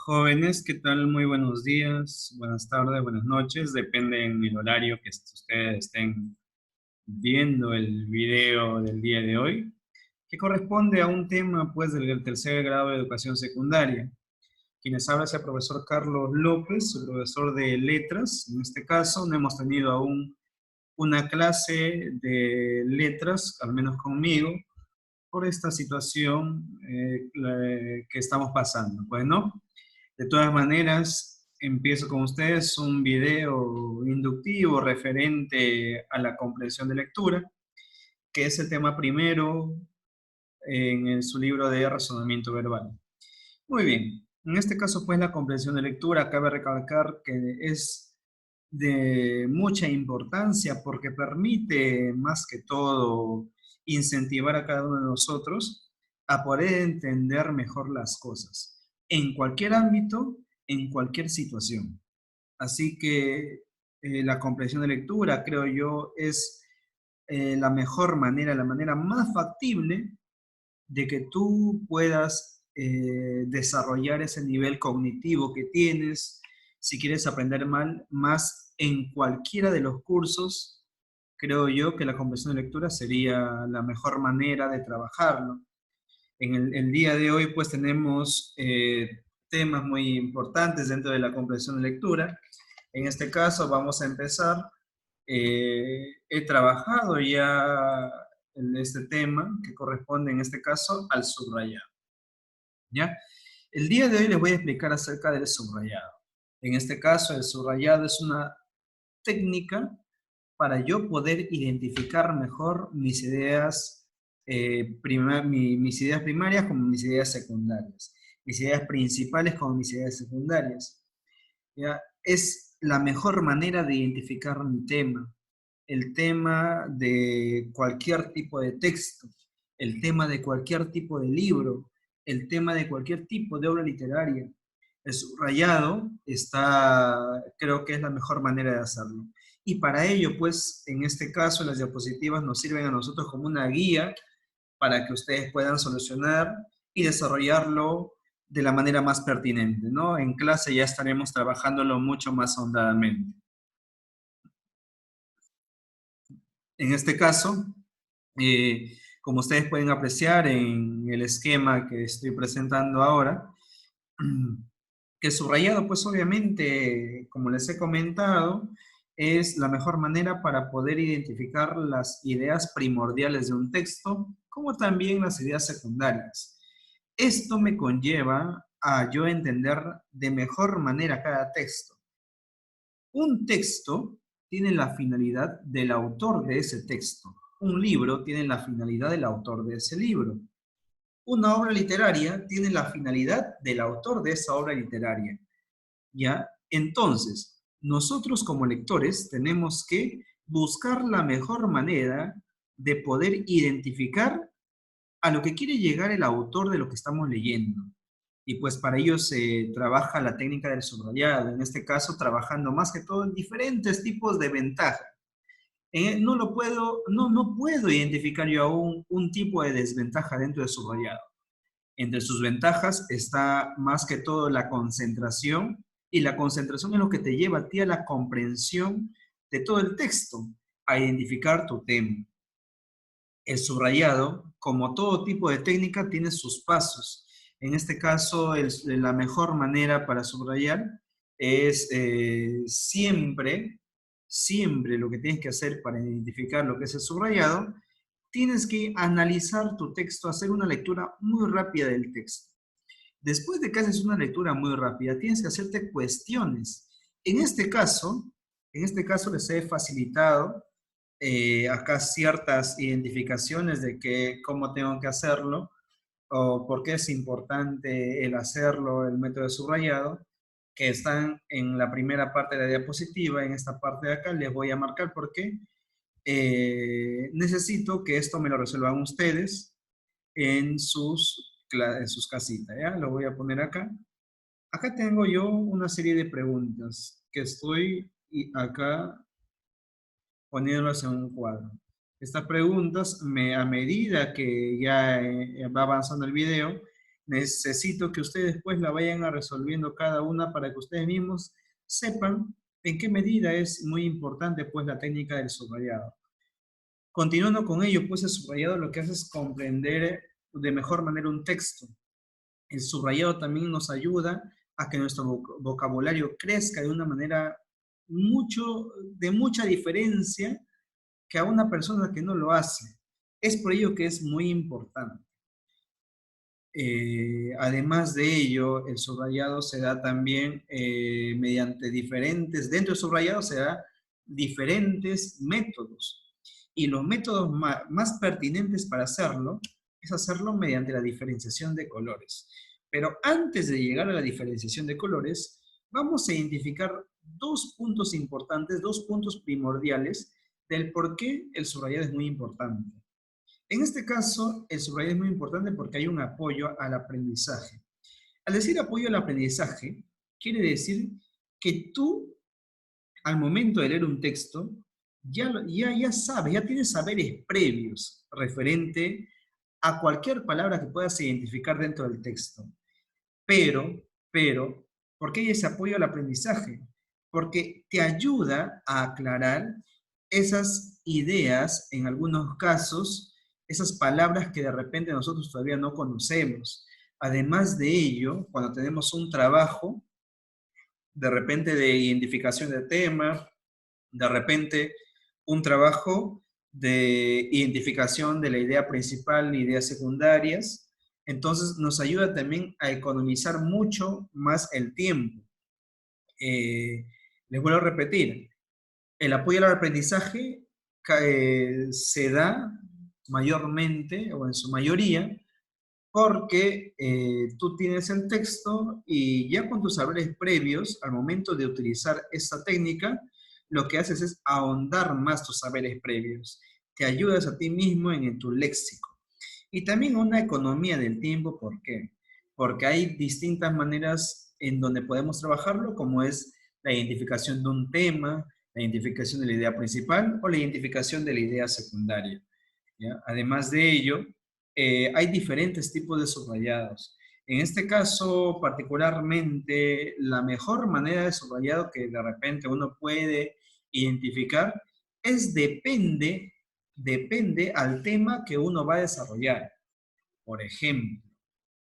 Jóvenes, ¿qué tal? Muy buenos días, buenas tardes, buenas noches, depende en el horario que ustedes estén viendo el video del día de hoy, que corresponde a un tema pues del tercer grado de educación secundaria. Quienes habla es el profesor Carlos López, su profesor de letras. En este caso no hemos tenido aún una clase de letras, al menos conmigo, por esta situación que estamos pasando. Bueno, de todas maneras, empiezo con ustedes un video inductivo referente a la comprensión de lectura, que es el tema primero en su libro de razonamiento verbal. Muy bien, en este caso, pues la comprensión de lectura, cabe recalcar que es de mucha importancia porque permite más que todo incentivar a cada uno de nosotros a poder entender mejor las cosas en cualquier ámbito, en cualquier situación. Así que la comprensión de lectura, creo yo, es la mejor manera, la manera más factible de que tú puedas desarrollar ese nivel cognitivo que tienes, si quieres aprender más en cualquiera de los cursos, creo yo que la comprensión de lectura sería la mejor manera de trabajarlo. En el día de hoy pues tenemos temas muy importantes dentro de la comprensión de lectura. En este caso vamos a empezar. He trabajado ya en este tema que corresponde en este caso al subrayado. ¿Ya? El día de hoy les voy a explicar acerca del subrayado. En este caso, el subrayado es una técnica para yo poder identificar mejor mis ideas, mis ideas primarias como mis ideas secundarias, mis ideas principales como mis ideas secundarias. ¿Ya? Es la mejor manera de identificar mi tema, el tema de cualquier tipo de texto, el tema de cualquier tipo de libro, el tema de cualquier tipo de obra literaria. El subrayado creo que es la mejor manera de hacerlo. Y para ello, pues, en este caso, las diapositivas nos sirven a nosotros como una guía para que ustedes puedan solucionar y desarrollarlo de la manera más pertinente, ¿no? En clase ya estaremos trabajándolo mucho más ahondadamente. En este caso, como ustedes pueden apreciar en el esquema que estoy presentando ahora, que subrayado, pues obviamente, como les he comentado, es la mejor manera para poder identificar las ideas primordiales de un texto, como también las ideas secundarias. Esto me conlleva a yo entender de mejor manera cada texto. Un texto tiene la finalidad del autor de ese texto. Un libro tiene la finalidad del autor de ese libro. Una obra literaria tiene la finalidad del autor de esa obra literaria. ¿Ya? Entonces, nosotros como lectores tenemos que buscar la mejor manera de poder identificar a lo que quiere llegar el autor de lo que estamos leyendo. Y pues para ello se trabaja la técnica del subrayado, en este caso trabajando más que todo en diferentes tipos de ventaja. No puedo identificar yo aún un tipo de desventaja dentro del subrayado. Entre sus ventajas está más que todo la concentración, y la concentración es lo que te lleva a ti a la comprensión de todo el texto, a identificar tu tema. El subrayado, como todo tipo de técnica, tiene sus pasos. En este caso, la mejor manera para subrayar es siempre lo que tienes que hacer para identificar lo que es el subrayado, tienes que analizar tu texto, hacer una lectura muy rápida del texto. Después de que haces una lectura muy rápida, tienes que hacerte cuestiones. En este caso, les he facilitado acá ciertas identificaciones de cómo tengo que hacerlo o por qué es importante el hacerlo, el método de subrayado, que están en la primera parte de la diapositiva. En esta parte de acá les voy a marcar por qué. Necesito que esto me lo resuelvan ustedes en sus casitas, ¿ya? Lo voy a poner acá. Acá tengo yo una serie de preguntas que estoy acá poniéndolas en un cuadro. Estas preguntas, a medida que ya va avanzando el video, necesito que ustedes después la vayan a resolviendo cada una para que ustedes mismos sepan en qué medida es muy importante pues la técnica del subrayado. Continuando con ello, pues el subrayado lo que hace es comprender de mejor manera un texto. El subrayado también nos ayuda a que nuestro vocabulario crezca de una manera de mucha diferencia que a una persona que no lo hace. Es por ello que es muy importante. Además de ello, el subrayado se da también mediante dentro del subrayado se da diferentes métodos. Y los métodos más pertinentes para hacerlo es hacerlo mediante la diferenciación de colores. Pero antes de llegar a la diferenciación de colores, vamos a identificar dos puntos importantes, dos puntos primordiales del por qué el subrayado es muy importante. En este caso, el subrayado es muy importante porque hay un apoyo al aprendizaje. Al decir apoyo al aprendizaje, quiere decir que tú, al momento de leer un texto, ya sabes, ya tienes saberes previos referente a cualquier palabra que puedas identificar dentro del texto. Pero, ¿por qué hay ese apoyo al aprendizaje? Porque te ayuda a aclarar esas ideas, en algunos casos, esas palabras que de repente nosotros todavía no conocemos. Además de ello, cuando tenemos un trabajo, de repente de identificación de tema, de repente un trabajo de identificación de la idea principal y ideas secundarias, entonces nos ayuda también a economizar mucho más el tiempo. Les vuelvo a repetir, el apoyo al aprendizaje se da mayormente o en su mayoría porque tú tienes el texto y ya con tus saberes previos, al momento de utilizar esta técnica, lo que haces es ahondar más tus saberes previos. Te ayudas a ti mismo en tu léxico. Y también una economía del tiempo, ¿por qué? Porque hay distintas maneras en donde podemos trabajarlo, como es la identificación de un tema, la identificación de la idea principal o la identificación de la idea secundaria. ¿Ya? Además de ello, hay diferentes tipos de subrayados. En este caso, particularmente, la mejor manera de subrayado que de repente uno puede identificar es depende al tema que uno va a desarrollar. Por ejemplo,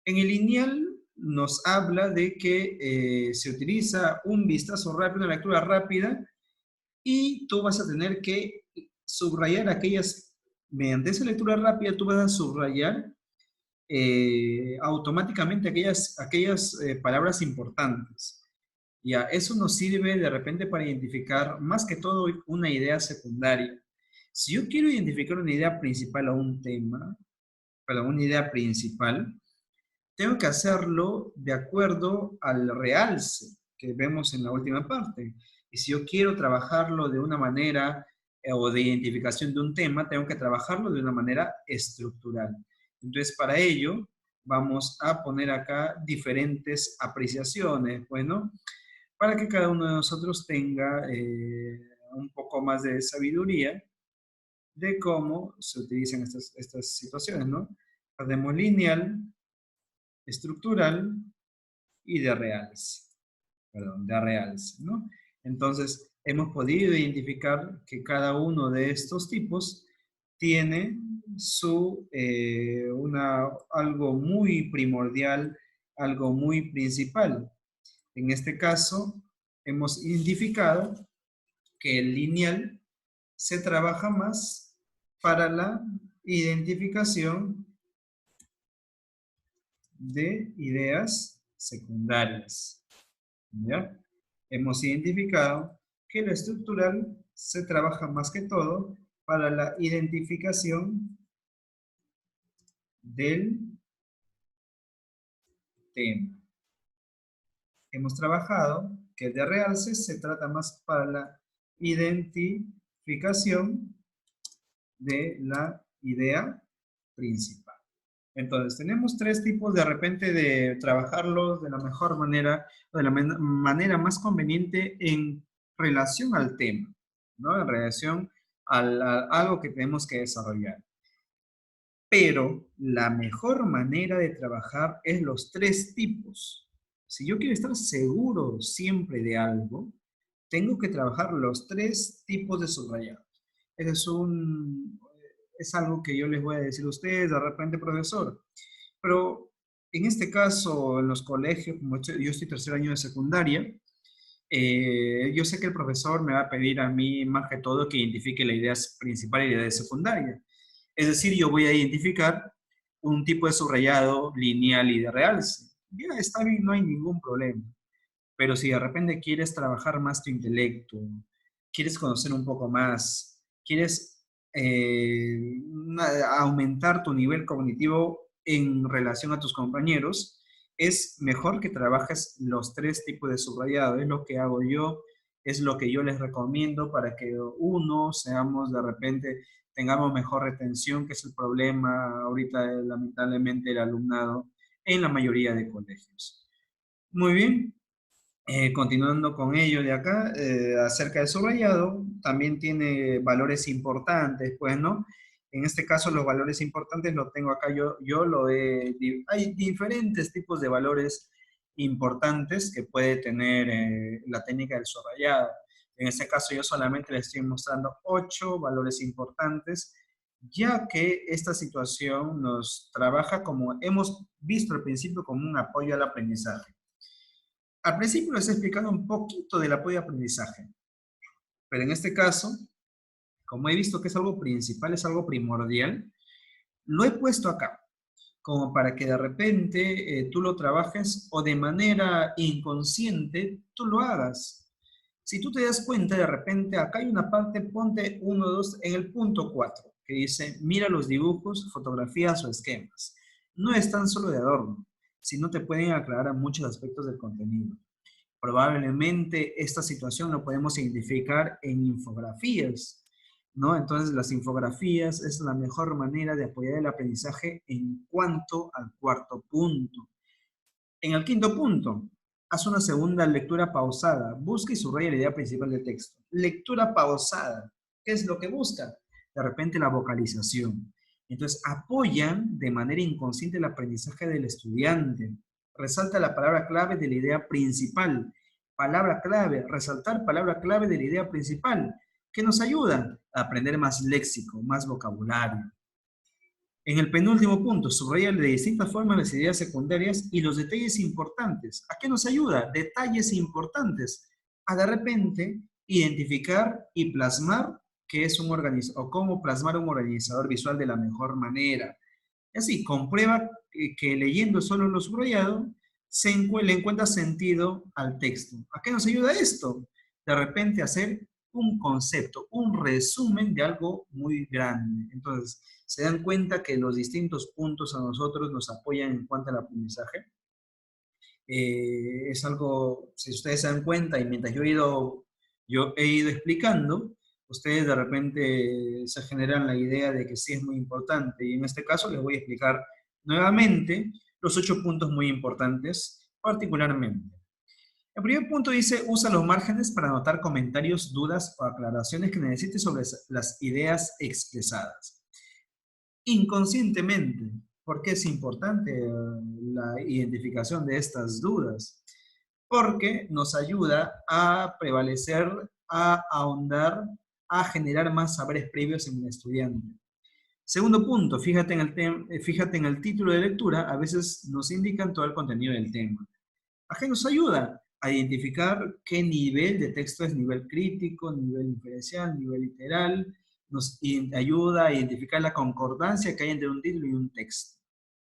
en el lineal nos habla de que se utiliza un vistazo rápido, una lectura rápida, y tú vas a tener que subrayar mediante esa lectura rápida, tú vas a subrayar automáticamente aquellas palabras importantes. Ya, eso nos sirve de repente para identificar más que todo una idea secundaria. Si yo quiero identificar una idea principal o un tema, perdón, una idea principal, tengo que hacerlo de acuerdo al realce que vemos en la última parte. Y si yo quiero trabajarlo de una manera o de identificación de un tema, tengo que trabajarlo de una manera estructural. Entonces, para ello, vamos a poner acá diferentes apreciaciones, bueno, para que cada uno de nosotros tenga un poco más de sabiduría de cómo se utilizan estas situaciones, ¿no? Hacemos lineal, estructural y de realce. Perdón, de realce, ¿no? Entonces, hemos podido identificar que cada uno de estos tipos tiene algo muy primordial, algo muy principal. En este caso, hemos identificado que el lineal se trabaja más para la identificación de ideas secundarias. ¿Ya? Hemos identificado que lo estructural se trabaja más que todo para la identificación del tema. Hemos trabajado que el de realce se trata más para la identificación de la idea principal. Entonces, tenemos tres tipos de repente de trabajarlos de la mejor manera, o de la manera más conveniente en relación al tema, ¿no? En relación a algo que tenemos que desarrollar. Pero la mejor manera de trabajar es los tres tipos. Si yo quiero estar seguro siempre de algo, tengo que trabajar los tres tipos de subrayado. Ese es algo que yo les voy a decir a ustedes, de repente, profesor. Pero en este caso, en los colegios, como yo estoy tercer año de secundaria, yo sé que el profesor me va a pedir a mí más que todo que identifique la idea principal y la idea secundaria. Es decir, yo voy a identificar un tipo de subrayado lineal y de realce. Ya está bien, no hay ningún problema. Pero si de repente quieres trabajar más tu intelecto, quieres conocer un poco más, quieres aumentar tu nivel cognitivo en relación a tus compañeros, es mejor que trabajes los tres tipos de subrayado. Es lo que hago yo, es lo que yo les recomiendo para que uno, seamos de repente, tengamos mejor retención, que es el problema ahorita lamentablemente del alumnado en la mayoría de colegios. Muy bien. Continuando con ello de acá, acerca del subrayado, también tiene valores importantes, pues, ¿no? En este caso, los valores importantes los tengo acá, hay diferentes tipos de valores importantes que puede tener la técnica del subrayado. En este caso, yo solamente les estoy mostrando 8 valores importantes, ya que esta situación nos trabaja como hemos visto al principio como un apoyo al aprendizaje. Al principio les he explicado un poquito del apoyo de aprendizaje, pero en este caso, como he visto que es algo principal, es algo primordial, lo he puesto acá, como para que de repente tú lo trabajes o de manera inconsciente tú lo hagas. Si tú te das cuenta, de repente acá hay una parte, ponte 1, 2, en el punto 4, que dice, mira los dibujos, fotografías o esquemas. No es tan solo de adorno, sino te pueden aclarar muchos aspectos del contenido. Probablemente esta situación lo podemos identificar en infografías, ¿no? Entonces las infografías es la mejor manera de apoyar el aprendizaje en cuanto al cuarto punto. En el quinto punto, haz una segunda lectura pausada. Busca y subraya la idea principal del texto. Lectura pausada. ¿Qué es lo que busca? De repente la vocalización. Entonces, apoyan de manera inconsciente el aprendizaje del estudiante. Resalta la palabra clave de la idea principal. Palabra clave, resaltar palabra clave de la idea principal. ¿Qué nos ayuda? A aprender más léxico, más vocabulario. En el penúltimo punto, subraya de distintas formas las ideas secundarias y los detalles importantes. ¿A qué nos ayuda? Detalles importantes. A de repente identificar y plasmar qué es un organizador o cómo plasmar un organizador visual de la mejor manera. Así, comprueba que leyendo solo lo subrayado le encuentra sentido al texto. ¿A qué nos ayuda esto? De repente hacer un concepto, un resumen de algo muy grande. Entonces, se dan cuenta que los distintos puntos a nosotros nos apoyan en cuanto al aprendizaje. Es algo, si ustedes se dan cuenta, y mientras yo he ido explicando, ustedes de repente se generan la idea de que sí es muy importante. Y en este caso les voy a explicar nuevamente los 8 puntos muy importantes, particularmente. El primer punto dice, usa los márgenes para anotar comentarios, dudas o aclaraciones que necesites sobre las ideas expresadas. Inconscientemente, ¿por qué es importante la identificación de estas dudas? Porque nos ayuda a prevalecer, a ahondar, a generar más saberes previos en el estudiante. Segundo punto, fíjate en el título de lectura, a veces nos indican todo el contenido del tema. ¿A qué nos ayuda? A identificar qué nivel de texto es nivel crítico, nivel inferencial, nivel literal. Nos ayuda a identificar la concordancia que hay entre un título y un texto.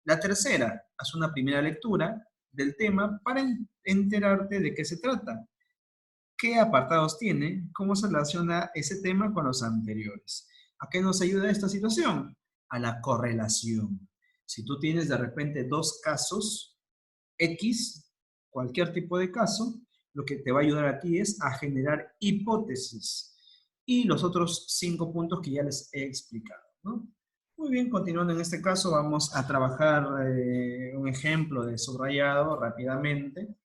La tercera, haz una primera lectura del tema para enterarte de qué se trata. ¿Qué apartados tiene? ¿Cómo se relaciona ese tema con los anteriores? ¿A qué nos ayuda esta situación? A la correlación. Si tú tienes de repente dos casos, X, cualquier tipo de caso, lo que te va a ayudar a ti es a generar hipótesis y los otros 5 puntos que ya les he explicado, ¿no? Muy bien, continuando en este caso, vamos a trabajar un ejemplo de subrayado rápidamente.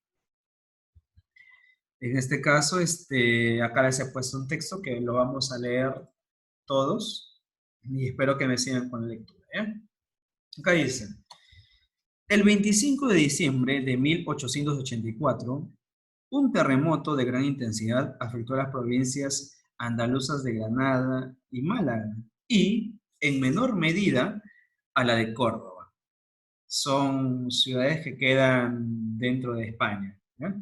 En este caso, acá les he puesto un texto que lo vamos a leer todos y espero que me sigan con la lectura, ¿eh? Acá dice, el 25 de diciembre de 1884, un terremoto de gran intensidad afectó a las provincias andaluzas de Granada y Málaga y, en menor medida, a la de Córdoba. Son ciudades que quedan dentro de España, ¿ya?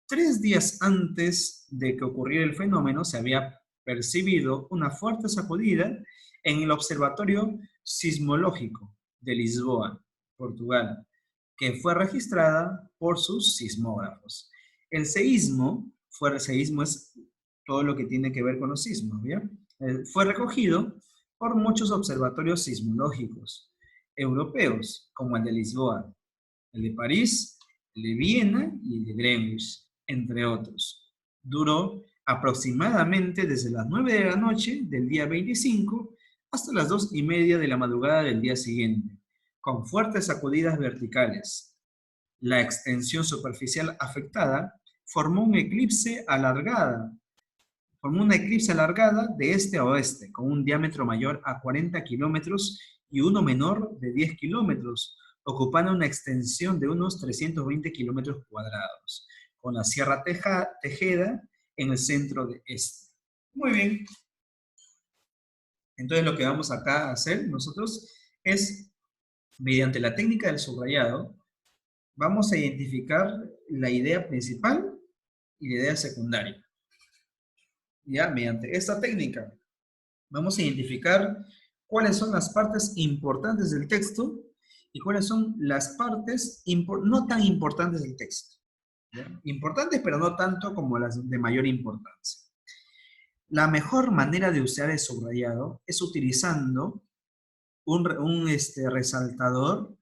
3 días antes de que ocurriera el fenómeno, se había percibido una fuerte sacudida en el Observatorio Sismológico de Lisboa, Portugal, que fue registrada por sus sismógrafos. El seísmo es todo lo que tiene que ver con los sismos, ¿bien? Fue recogido por muchos observatorios sismológicos europeos, como el de Lisboa, el de París, el de Viena y el de Greenwich, entre otros. Duró aproximadamente desde las 9 de la noche del día 25 hasta las 2:30 de la madrugada del día siguiente, con fuertes sacudidas verticales. La extensión superficial afectada formó un eclipse alargada, formó una eclipse alargada de este a oeste, con un diámetro mayor a 40 kilómetros y uno menor de 10 kilómetros, ocupando una extensión de unos 320 kilómetros cuadrados, con la Sierra Tejeda en el centro de este. Muy bien, entonces lo que vamos acá a hacer nosotros es, mediante la técnica del subrayado, vamos a identificar la idea principal y la idea secundaria. Ya, mediante esta técnica vamos a identificar cuáles son las partes importantes del texto y cuáles son las partes no tan importantes del texto. ¿Ya? Importantes, pero no tanto como las de mayor importancia. La mejor manera de usar el subrayado es utilizando un resaltador,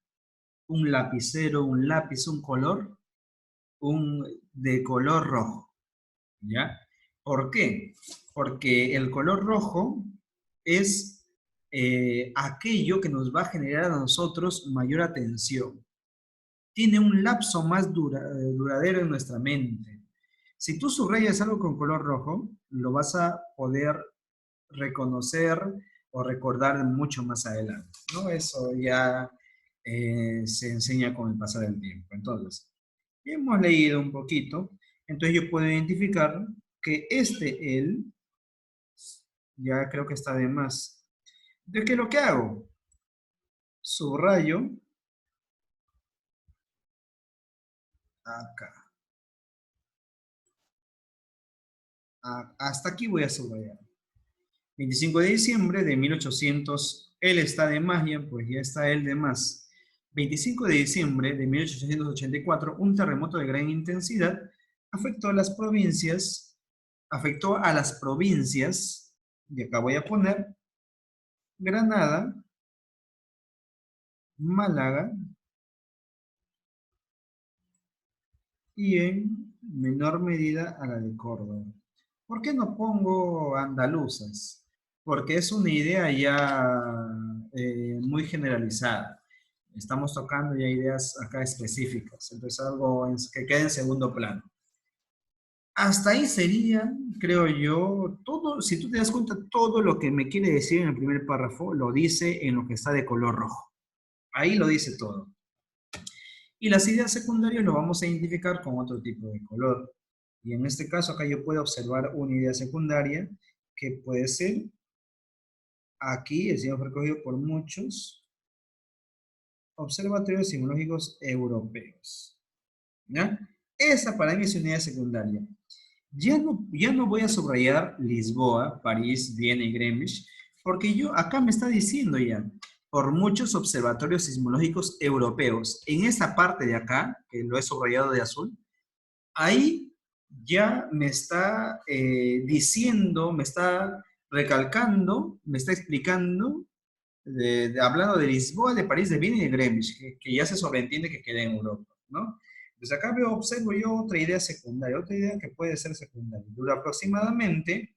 un lapicero, un lápiz, un color, de color rojo. ¿Ya? ¿Por qué? Porque el color rojo es aquello que nos va a generar a nosotros mayor atención. Tiene un lapso más duradero en nuestra mente. Si tú subrayas algo con color rojo, lo vas a poder reconocer o recordar mucho más adelante, ¿no? Eso ya se enseña con el pasar del tiempo. Entonces, ya hemos leído un poquito, entonces yo puedo identificar que él, ya creo que está de más. Entonces, ¿qué es lo que hago? Subrayo acá. Hasta aquí voy a subrayar. 25 de diciembre de 1800, él está de más, ya, pues ya está él de más. 25 de diciembre de 1884, un terremoto de gran intensidad afectó a las provincias, y acá voy a poner Granada, Málaga y en menor medida a la de Córdoba. ¿Por qué no pongo andaluzas? Porque es una idea ya muy generalizada. Estamos tocando ya ideas acá específicas, entonces algo que quede en segundo plano. Hasta ahí sería, creo yo, todo, si tú te das cuenta, todo lo que me quiere decir en el primer párrafo lo dice en lo que está de color rojo. Ahí lo dice todo. Y las ideas secundarias lo vamos a identificar con otro tipo de color. Y en este caso acá yo puedo observar una idea secundaria que puede ser aquí, el signo fue recogido por muchos observatorios sismológicos europeos. ¿Ya? Esa para mí es una idea secundaria. Ya no voy a subrayar Lisboa, París, Viena y Greenwich, porque yo acá me está diciendo ya, por muchos observatorios sismológicos europeos, en esa parte de acá, que lo he subrayado de azul, ahí ya me está diciendo, me está recalcando, me está explicando, hablando de Lisboa, de París, de Viena y de Greenwich, que ya se sobreentiende que queda en Europa, ¿no? Pues acá observo yo otra idea secundaria, otra idea que puede ser secundaria. Dura aproximadamente,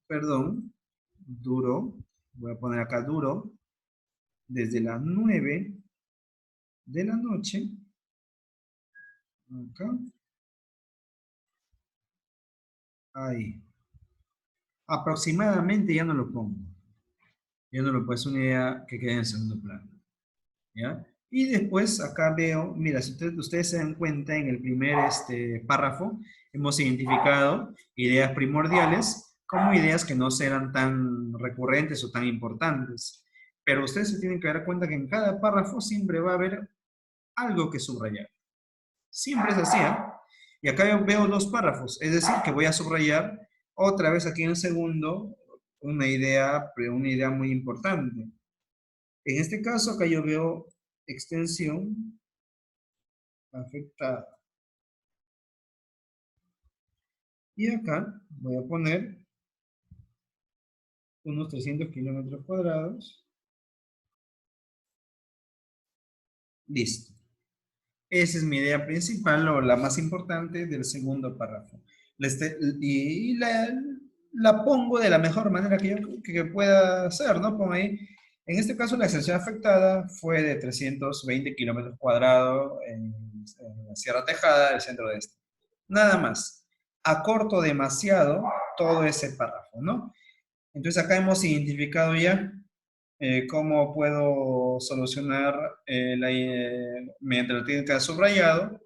perdón, voy a poner acá duro, desde las 9 de la noche, acá, ahí. Aproximadamente ya no lo pongo. viéndolo pues una idea que quede en segundo plano, ¿ya? Y después acá veo, mira, si ustedes se dan cuenta, en el primer párrafo hemos identificado ideas primordiales como ideas que no serán tan recurrentes o tan importantes. Pero ustedes se tienen que dar cuenta que en cada párrafo siempre va a haber algo que subrayar. Siempre es así, ¿eh? Y acá yo veo dos párrafos, es decir, que voy a subrayar otra vez aquí en el segundo una idea muy importante. En este caso, acá yo veo extensión afectada. Y acá voy a poner unos 300 kilómetros cuadrados. Listo. Esa es mi idea principal o la más importante del segundo párrafo. Y la pongo de la mejor manera que yo que pueda hacer, ¿no? Pongo ahí. En este caso, la extensión afectada fue de 320 kilómetros cuadrados en la Sierra Tejada del centro de este. Nada más. Acorto demasiado todo ese párrafo, ¿no? Entonces acá hemos identificado ya cómo puedo solucionar mediante la técnica de subrayado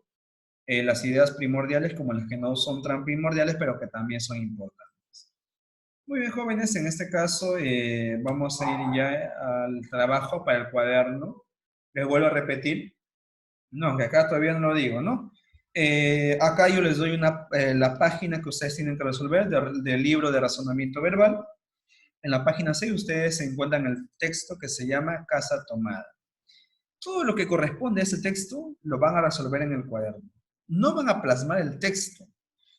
las ideas primordiales como las que no son tan primordiales, pero que también son importantes. Muy bien, jóvenes, en este caso vamos a ir ya al trabajo para el cuaderno. Les vuelvo a repetir, no, que acá todavía no lo digo, ¿no? Acá yo les doy la página que ustedes tienen que resolver del libro de razonamiento verbal. En la página 6 ustedes se encuentran el texto que se llama Casa Tomada. Todo lo que corresponde a ese texto lo van a resolver en el cuaderno. No van a plasmar el texto,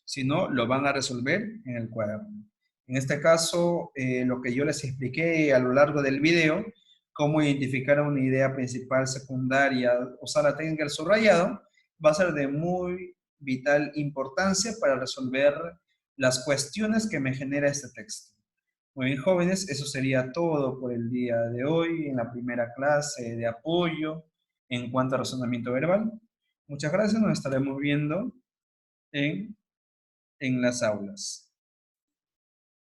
sino lo van a resolver en el cuaderno. En este caso, lo que yo les expliqué a lo largo del video, cómo identificar una idea principal, secundaria, usar la técnica del subrayado, va a ser de muy vital importancia para resolver las cuestiones que me genera este texto. Muy bien, jóvenes, eso sería todo por el día de hoy en la primera clase de apoyo en cuanto a razonamiento verbal. Muchas gracias, nos estaremos viendo en las aulas.